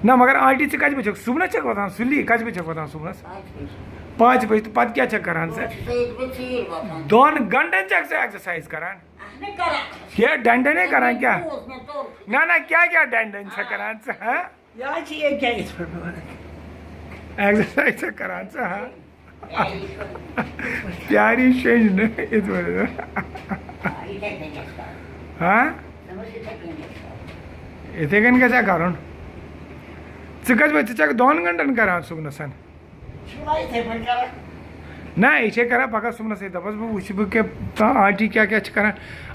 ना मगर आंटी से कज बजे सुबह चेक वतान सुली कज बजे वतान सुबह 5 बजे तो पत क्या चेक करान से 2 घंटे चेक से एक्सरसाइज करान क्या डंडे नहीं करान क्या ना ना क्या क्या डंडे से करान से हाँ एक्सरसाइज से करान से हाँ प्यारी शेंज ने इस बारे हाँ इथे कन कैसा कारण चिकच बच्चे चक 2 घंटन करा सुबह सन ना ये करा पका सुबह से दबस वो उसी के आंटी क्या क्या करा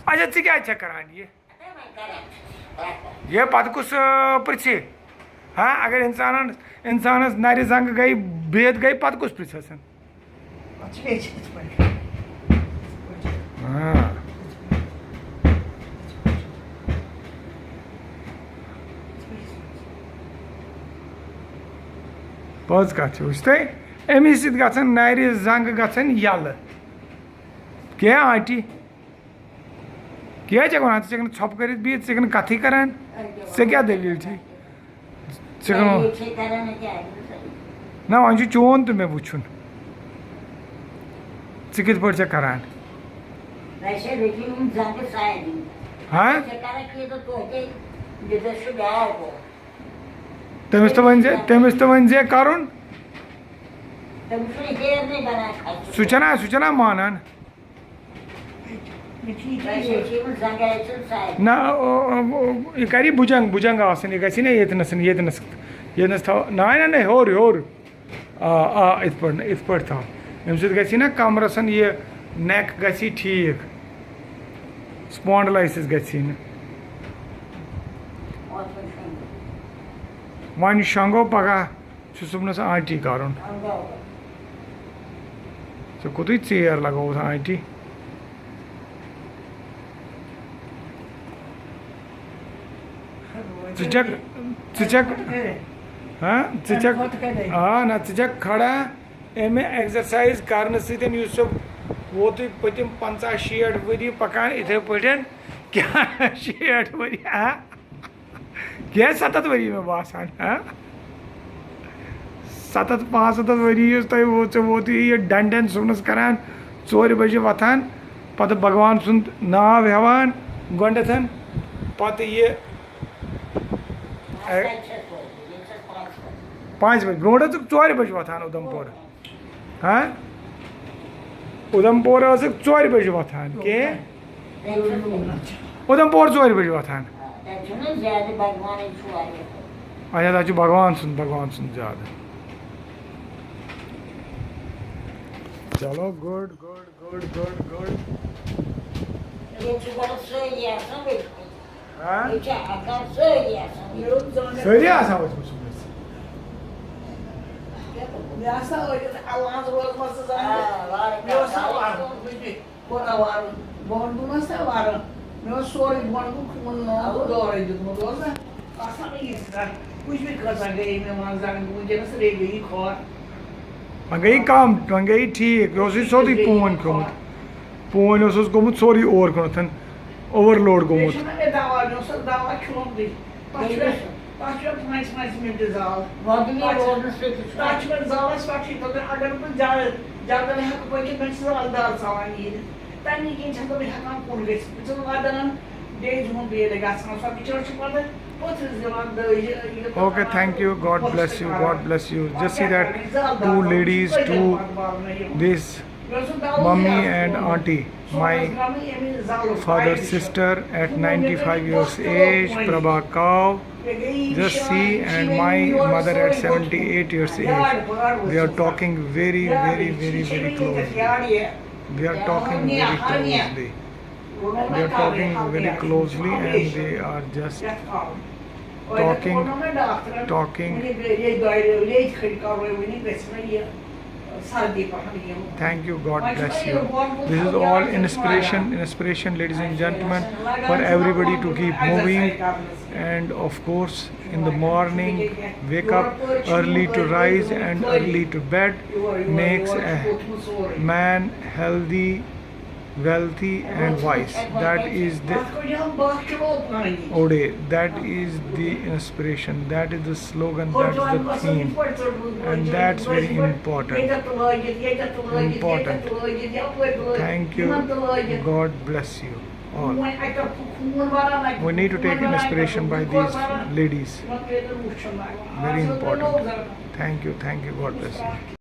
अच्छा ची क्या चेक करान ये पत कुछ पृछे हाँ अगर इंसान नारी जंग गई बेद गई पत कुछ पृछसन हाँ पोज कत अमिस गन नारि जंग गन यल क्या आंटी क्या वन छप कर बिहत कथी करान क्या दलील ना वन चोन तो मे वुन कित पे करान हाँ तमिस तो वन कर सुचना मानान ना यह कर बुजंग आसन यह गि येतनस थो ना ना हर इत पे थो अम सि ना कमरस यह नेक गि ठीक स्पॉन्डलाइसिस गि वन शंगो पगह सुबह आंटी कर कुत चेयर लगो आंटी हाँ ना खड़ा अमे एक्सरसाइज करने वोत पतिम 50-60 वरी पकान इथे पे क्या 60 वरी क्या 7 वरी में बासान हाँ 7-5 वरी वोत ये डंडन सुबह करान 4 बजे वथान पत भगवान सुंद नाव हेवान गोडथन पत ये 5 बजे ब्रोट 4 बजे वथान उधमपुर हाँ उधमपुर 4 बजे वथान के उधमपुर 4 बजे वथान अच्छा तक भगवान सुंद ज्यादा चलो good good good good good सही आसा गई कम गई ठीक सोद पोन गोमुत पोन गोमुत सोरी ओर कुन overload गोमुत Okay, thank you. God bless you. God bless you. Just see that 2 ladies, 2 this mummy and auntie. My father's sister at 95 years age, Prabha Kaur. Just see, and my mother at 78 years age. They are talking very closely. They are talking very closely. They are talking very closely, and they are just talking. Thank you. God bless you. This is all inspiration, ladies and gentlemen, for everybody to keep moving. And of course, in the morning, wake up early to rise and early to bed makes a man healthy wealthy and wise. That is the Ode. That is the inspiration. That is the slogan. That is the theme. And that's very important. Important. Thank you. God bless you all. We need to take inspiration by these ladies. Very important. Thank you. Thank you. God bless you.